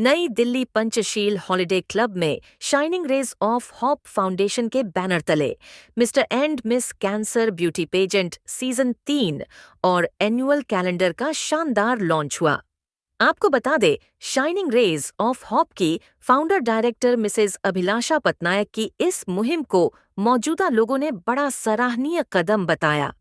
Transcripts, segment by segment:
नई Delhi Panchsheel holiday club में Shining raise of Hope Foundation के बैनर तले mister and miss cancer beauty pageant season 3 और एनुअल कैलेंडर का शानदार लॉन्च हुआ। आपको बता दें, शाइनिंग रेज ऑफ होप की फाउंडर डायरेक्टर मिसेज अभिलाषा पटनायक की इस मुहिम को मौजूदा लोगों ने बड़ा सराहनीय कदम बताया।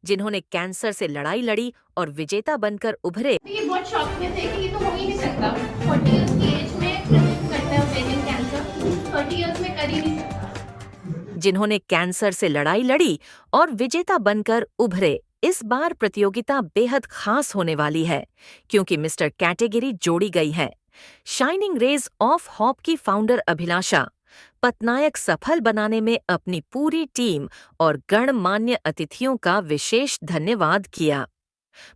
जिन्होंने कैंसर से लड़ाई लड़ी और विजेता बनकर उभरे। ये बहुत शॉक में थे कि ये तो हो ही नहीं सकता। 40 इयर्स की एज में प्रेडिक्ट करता है ओवेरियन कैंसर, 30 इयर्स में कर ही नहीं सकता। जिन्होंने कैंसर से लड़ाई लड़ी और विजेता बनकर उभरे। इस बार प्रतियोगिता बेहद खास होने वाली है क्योंकि मिस्टर कैटेगरी जोड़ी गई है। शाइनिंग रेज ऑफ होप की फाउंडर अभिलाषा पटनायक सफल बनाने में अपनी पूरी टीम और गणमान्य अतिथियों का विशेष धन्यवाद किया।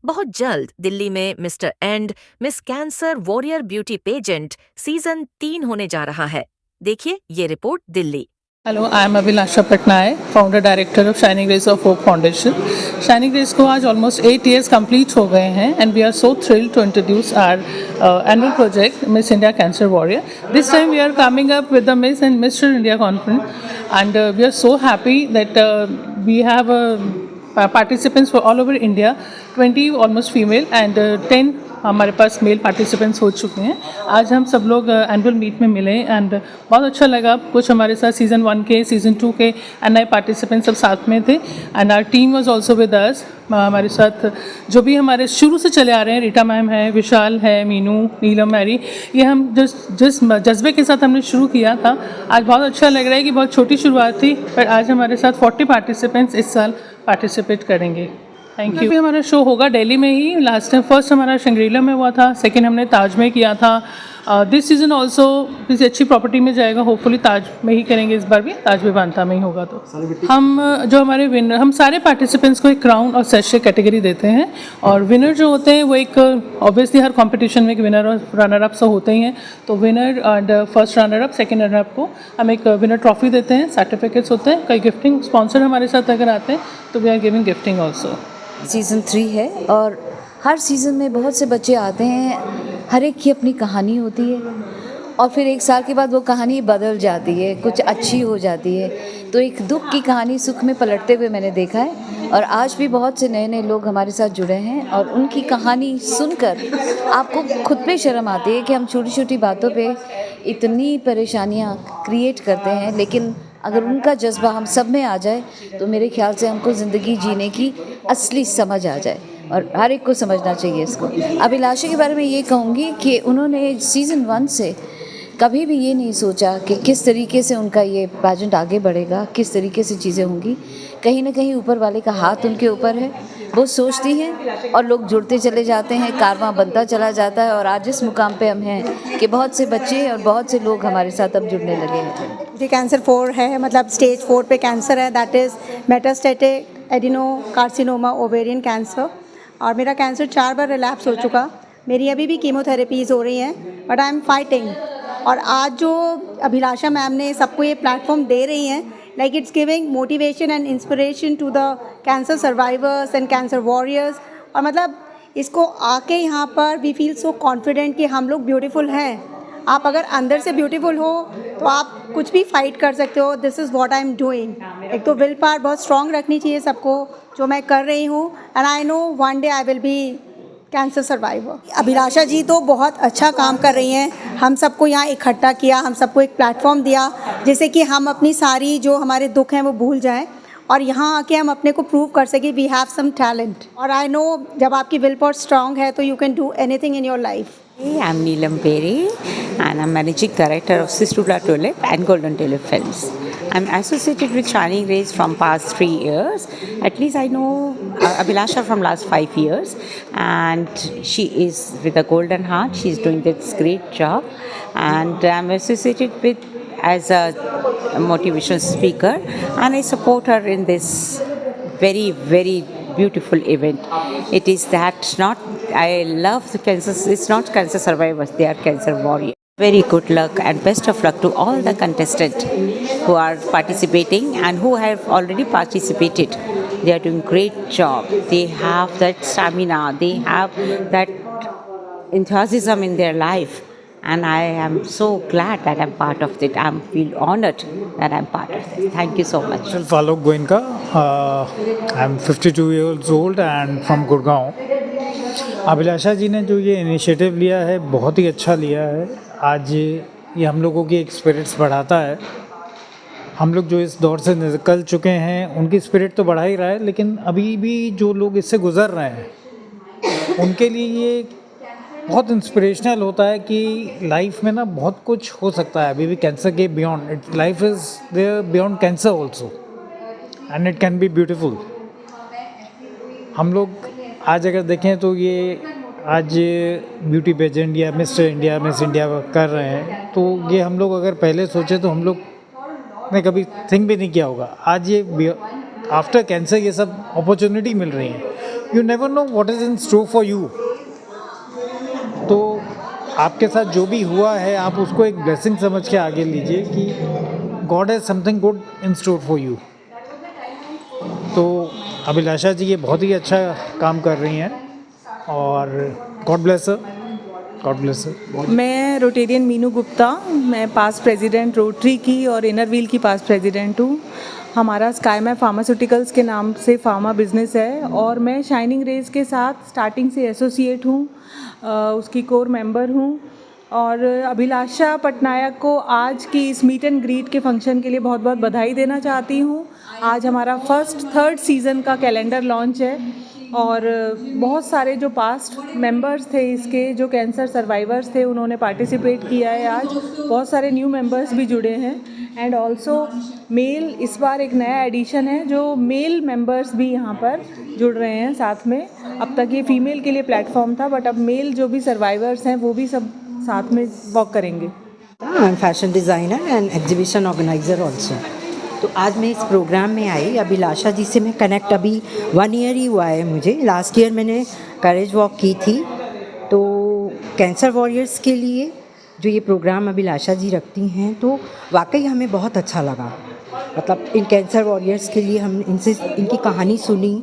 बहुत जल्द दिल्ली में mister and miss cancer warrior beauty pageant season 3 होने जा रहा है। देखिए ये report Delhi. Hello, I am Abhilasha Patnaik, founder director of Shining raise of Hope Foundation. Shining Rays को आज ऑलमोस्ट 8 years कंप्लीट हो गए हैं and we are so thrilled to introduce our annual project Miss India cancer warrior. This time we are coming up with the miss and mister India conference and we are so happy that we have participants for all over India, 20 almost female and 10 हमारे पास mail participants हो चुके हैं। आज हम सब लोग annual meet में मिले एंड बहुत अच्छा लगा। कुछ हमारे साथ सीज़न 1 के, सीज़न 2 के एंड नए पार्टिसिपेंट्स सब साथ में थे and our team was also with us. हमारे साथ जो भी हमारे शुरू से चले आ रहे हैं, रीटा मैम है, विशाल है, मीनू, नीलम, मैरी, ये हम जिस जज्बे के साथ हमने शुरू किया था, आज बहुत अच्छा लग रहा है कि बहुत छोटी शुरुआत थी पर आज हमारे साथ 40 पार्टिसिपेंट्स इस साल पार्टिसिपेट करेंगे। Thank you. हमारा शो होगा दिल्ली में ही। लास्ट टाइम फर्स्ट हमारा शंग्रीला में हुआ था, सेकंड हमने ताज में किया था। दिस सीजन ऑल्सो किसी अच्छी प्रॉपर्टी में जाएगा, होपफुली ताज में ही करेंगे इस बार भी, ताज विवांता में ही होगा। तो हम जो हमारे विनर, हम सारे पार्टिसिपेंट्स को एक क्राउन और सेशे कैटेगरी देते हैं और विनर जो होते हैं वो एक ऑब्वियसली हर कंपटीशन में एक विनर और रनर अप सब होते ही हैं। तो winner and first runner up, second runner up को हम एक विनर ट्रॉफी देते हैं, सर्टिफिकेट्स होते हैं, कई गिफ्टिंग स्पॉन्सर हमारे साथ अगर आते हैं तो we are giving gifting also. Season 3 है और हर सीज़न में बहुत से बच्चे आते हैं, हर एक की अपनी कहानी होती है और फिर एक साल के बाद वो कहानी बदल जाती है, कुछ अच्छी हो जाती है। तो एक दुख की कहानी सुख में पलटते हुए मैंने देखा है और आज भी बहुत से नए नए लोग हमारे साथ जुड़े हैं और उनकी कहानी सुनकर आपको खुद पे शर्म आती है कि हम छोटी छोटी बातों पे इतनी परेशानियाँ क्रिएट करते हैं, लेकिन अगर उनका जज्बा हम सब में आ जाए तो मेरे ख्याल से हमको ज़िंदगी जीने की असली समझ आ जाए और हर एक को समझना चाहिए इसको। अभिलाषा के बारे में ये कहूँगी कि उन्होंने सीज़न 1 से कभी भी ये नहीं सोचा कि किस तरीके से उनका ये पैजेंट आगे बढ़ेगा, किस तरीके से चीज़ें होंगी। कहीं ना कहीं ऊपर वाले का हाथ उनके ऊपर है, वो सोचती हैं और लोग जुड़ते चले जाते हैं, कारवां बनता चला जाता है और आज इस मुकाम पे हम हैं कि बहुत से बच्चे और बहुत से लोग हमारे साथ अब जुड़ने लगे हैं। जी, कैंसर 4 है, मतलब स्टेज 4 पे कैंसर है, that is metastatic adenocarcinoma ovarian cancer और मेरा कैंसर 4 बार रिलैप्स हो चुका। मेरी अभी भी कीमोथेरेपीज़ हो रही हैं बट आई एम फाइटिंग। और आज जो अभिलाषा मैम ने सबको ये प्लेटफॉर्म दे रही हैं, like it's giving motivation and inspiration to the cancer survivors and cancer warriors. और मतलब इसको आके यहाँ पर वी फील सो कॉन्फिडेंट कि हम लोग ब्यूटीफुल हैं। आप अगर अंदर से ब्यूटीफुल हो तो आप कुछ भी फाइट कर सकते हो। This is what I am doing. एक तो विल पावर बहुत स्ट्रॉन्ग रखनी चाहिए सबको, जो मैं कर रही हूँ and I know one day I will be cancer survivor. Abhilasha ji तो बहुत अच्छा काम कर रही हैं, हम सबको यहाँ इकट्ठा किया, हम सबको एक प्लेटफॉर्म दिया जिससे कि हम अपनी सारी जो हमारे दुख हैं वो भूल जाएं और यहाँ आके हम अपने को प्रूव कर सकें वी हैव सम टैलेंट। और आई नो जब आपकी विल पावर स्ट्रॉन्ग है तो you can do anything in your life. Hey, I'm Neelam Peri and I'm Managing Director of Sistula Tulip and Golden Tulip Films. I'm associated with Shining Rays from past 3 years. At least I know Abhilasha from last 5 years and she is with a golden heart. She's doing this great job and I'm associated with as a motivational speaker and I support her in this very, very beautiful event. It is that not, I love the cancer, it's not cancer survivors, they are cancer warriors. Very good luck and best of luck to all the contestants who are participating and who have already participated They are doing great job. They have that stamina. They have that enthusiasm in their life. And I am so glad that I'm part of it. I feel honored that I'm part of it. Thank you so much. Myself Alok Goenka. I'm 52 years old and from Gurgaon. अभिलाषा जी ने जो ये initiative लिया है बहुत ही अच्छा लिया है। आज ये हम लोगों की एक स्पिरिट्स बढ़ाता है। हम लोग जो इस दौर से निकल चुके हैं उनकी स्पिरिट तो बढ़ा ही रहा है, लेकिन अभी भी जो लोग इससे गुज़र रहे हैं उनके लिए ये बहुत इंस्पिरेशनल होता है कि लाइफ में ना बहुत कुछ हो सकता है। अभी भी कैंसर के beyond, it life is there beyond cancer also and it can be beautiful. हम लोग आज अगर देखें तो ये आज ब्यूटी पेजेंट या मिस्टर इंडिया, मिस इंडिया कर रहे हैं, तो ये हम लोग अगर पहले सोचे तो हम लोग ने कभी थिंक भी नहीं किया होगा। आज ये आफ्टर कैंसर ये सब अपॉर्चुनिटी मिल रही है। You never know what is in store for you. तो आपके साथ जो भी हुआ है आप उसको एक ब्लेसिंग समझ के आगे लीजिए कि God has something good in store for you. तो अभिलाषा जी ये बहुत ही अच्छा काम कर रही हैं और गॉड ब्लेस हर, गॉड ब्लेस हर। मैं रोटेरियन मीनू गुप्ता, मैं पास्ट प्रेसिडेंट रोटरी की और इनर व्हील की पास्ट प्रेसिडेंट हूँ। हमारा स्काईमैप फार्मास्यूटिकल्स के नाम से फार्मा बिजनेस है और मैं शाइनिंग रेज के साथ स्टार्टिंग से एसोसिएट हूँ, उसकी कोर मेंबर हूँ। और अभिलाषा पटनायक को आज की इस मीट एंड ग्रीट के फंक्शन के लिए बहुत बहुत बधाई देना चाहती हूँ। आज हमारा थर्ड सीज़न का कैलेंडर लॉन्च है और बहुत सारे जो पास्ट मेंबर्स थे इसके, जो कैंसर सर्वाइवर्स थे, उन्होंने पार्टिसिपेट किया है। आज बहुत सारे न्यू मेंबर्स भी जुड़े हैं एंड ऑल्सो मेल, इस बार एक नया एडिशन है जो मेल मेंबर्स भी यहाँ पर जुड़ रहे हैं साथ में। अब तक ये फीमेल के लिए प्लेटफॉर्म था बट अब मेल जो भी सर्वाइवर्स हैं वो भी सब साथ में वॉक करेंगे। I am fashion designer and exhibition organiser also. तो आज मैं इस प्रोग्राम में आई। अभिलाषा जी से मैं कनेक्ट अभी 1 ईयर ही हुआ है मुझे। लास्ट ईयर मैंने करेज वॉक की थी। तो कैंसर वॉरियर्स के लिए जो ये प्रोग्राम अभिलाषा जी रखती हैं तो वाकई हमें बहुत अच्छा लगा। मतलब इन कैंसर वॉरियर्स के लिए हम इनकी कहानी सुनी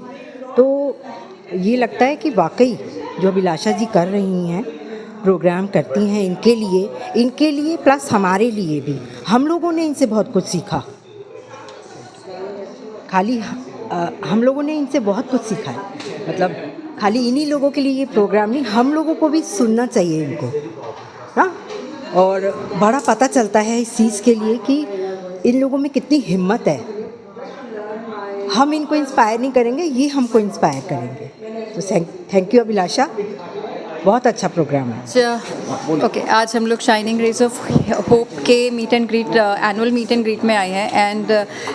तो ये लगता है कि वाकई जो अभिलाषा जी कर रही हैं, प्रोग्राम करती हैं इनके लिए प्लस हमारे लिए भी, हम लोगों ने इनसे बहुत कुछ सीखा। खाली हम लोगों ने इनसे बहुत कुछ सीखा है। मतलब खाली इन्हीं लोगों के लिए ये प्रोग्राम नहीं, हम लोगों को भी सुनना चाहिए इनको, हाँ। और बड़ा पता चलता है इस चीज़ के लिए कि इन लोगों में कितनी हिम्मत है। हम इनको इंस्पायर नहीं करेंगे, ये हमको इंस्पायर करेंगे। तो थैंक यू अभिलाषा, बहुत अच्छा प्रोग्राम है। ओके, आज हम लोग शाइनिंग रेज ऑफ होप के meet and greet, annual meet and greet में आए हैं and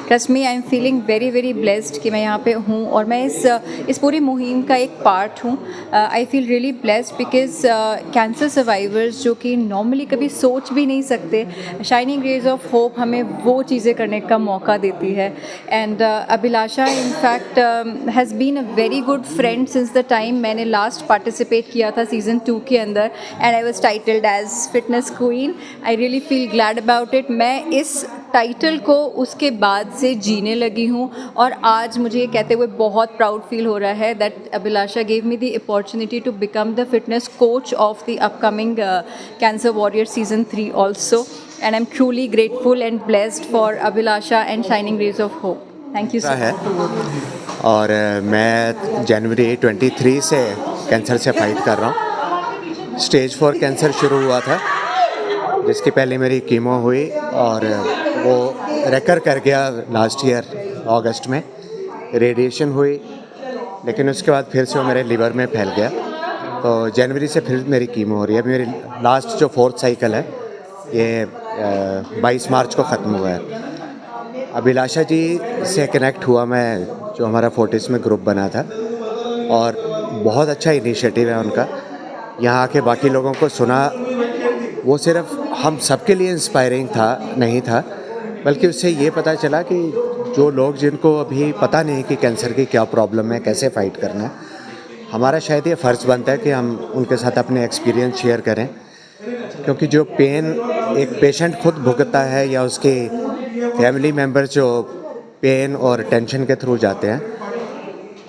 trust me, I am feeling very very blessed कि मैं यहाँ पे हूँ और मैं इस पूरी मुहिम का एक पार्ट हूँ। I feel really blessed because cancer survivors जो कि नॉर्मली कभी सोच भी नहीं सकते, शाइनिंग रेज ऑफ होप हमें वो चीज़ें करने का मौका देती है। And Abhilasha in fact has been a very good friend since the time मैंने लास्ट पार्टिसिपेट किया था सीज़न 2 के अंदर and I was titled as fitness queen. I really feel glad about it. मैं इस टाइटल को उसके बाद से जीने लगी हूँ और आज मुझे ये कहते हुए बहुत प्राउड फील हो रहा है that Abhilasha gave me the opportunity to become the fitness coach of the upcoming cancer warrior season 3 also and I am truly grateful and blessed for Abhilasha and shining raise of hope. Thank you sir. और मैं जनवरी 23 से cancer से fight कर रहा हूँ। Stage 4 cancer शुरू हुआ था जिसकी पहले मेरी कीमो हुई और वो रेकर कर गया लास्ट ईयर अगस्त में। रेडिएशन हुई लेकिन उसके बाद फिर से वो मेरे लिवर में फैल गया। तो जनवरी से फिर मेरी कीमो हो रही है। मेरी लास्ट जो 4th साइकिल है ये 22 मार्च को ख़त्म हुआ है। अभिलाषा जी से कनेक्ट हुआ मैं, जो हमारा फोर्टिस में ग्रुप बना था, और बहुत अच्छा इनिशिएटिव है उनका। यहाँ आके बाकी लोगों को सुना, वो सिर्फ हम सबके लिए इंस्पायरिंग नहीं था, बल्कि उससे ये पता चला कि जो लोग जिनको अभी पता नहीं कि कैंसर की क्या प्रॉब्लम है, कैसे फाइट करना है, हमारा शायद ये फ़र्ज़ बनता है कि हम उनके साथ अपने एक्सपीरियंस शेयर करें। क्योंकि जो पेन एक पेशेंट खुद भुगतता है या उसके फैमिली मेम्बर जो पेन और टेंशन के थ्रू जाते हैं,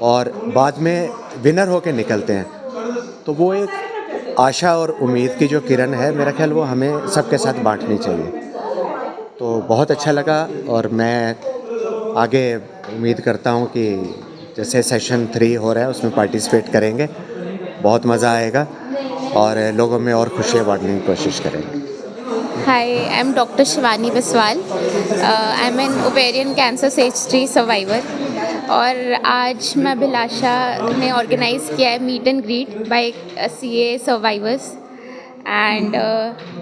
और बाद में विनर होकर निकलते हैं, तो वो एक आशा और उम्मीद की जो किरण है, मेरा ख्याल वो हमें सबके साथ बांटनी चाहिए। तो बहुत अच्छा लगा और मैं आगे उम्मीद करता हूँ कि जैसे सेशन 3 हो रहा है उसमें पार्टिसिपेट करेंगे, बहुत मज़ा आएगा और लोगों में और खुशियाँ बांटने की कोशिश करेंगे। Hi, I'm Dr. Shivani Biswal. I'm an ovarian cancer stage 3 survivor. और आज मैं अभिलाषा ने ऑर्गेनाइज़ किया है meet and greet by CA survivors and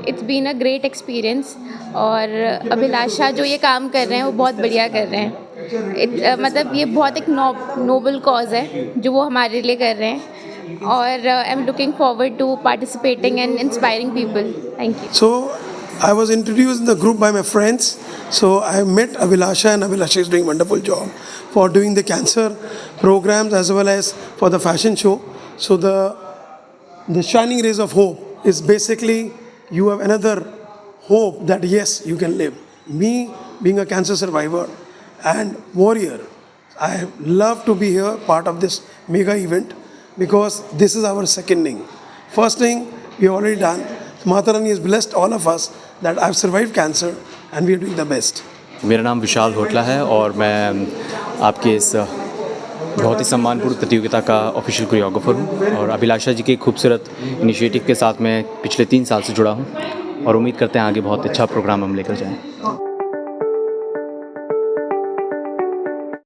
it's been a great experience. और अभिलाषा जो ये काम कर रहे हैं वो बहुत बढ़िया कर रहे हैं। मतलब ये बहुत एक नोबल कॉज है जो वो हमारे लिए कर रहे हैं और I am looking forward to participating and inspiring people. Thank you. So I was introduced in the group by my friends. So I met Abhilasha, and Abhilasha is doing a wonderful job for doing the cancer programs as well as for the fashion show. So the Shining Rays of Hope is basically you have another hope that yes, you can live. Me being a cancer survivor and warrior, I love to be here part of this mega event because this is our second thing. First thing we already done. Mata Rani has blessed all of us that I've survived cancer and we are doing the best. मेरा नाम विशाल होटला है और मैं आपके इस बहुत ही सम्मानपूर्ण प्रतियोगिता का ऑफिशियल कोरियोग्राफर हूँ और अभिलाषा जी के खूबसूरत इनिशिएटिव के साथ मैं पिछले 3 साल से जुड़ा हूँ और उम्मीद करते हैं आगे बहुत अच्छा प्रोग्राम हम लेकर जाएँ।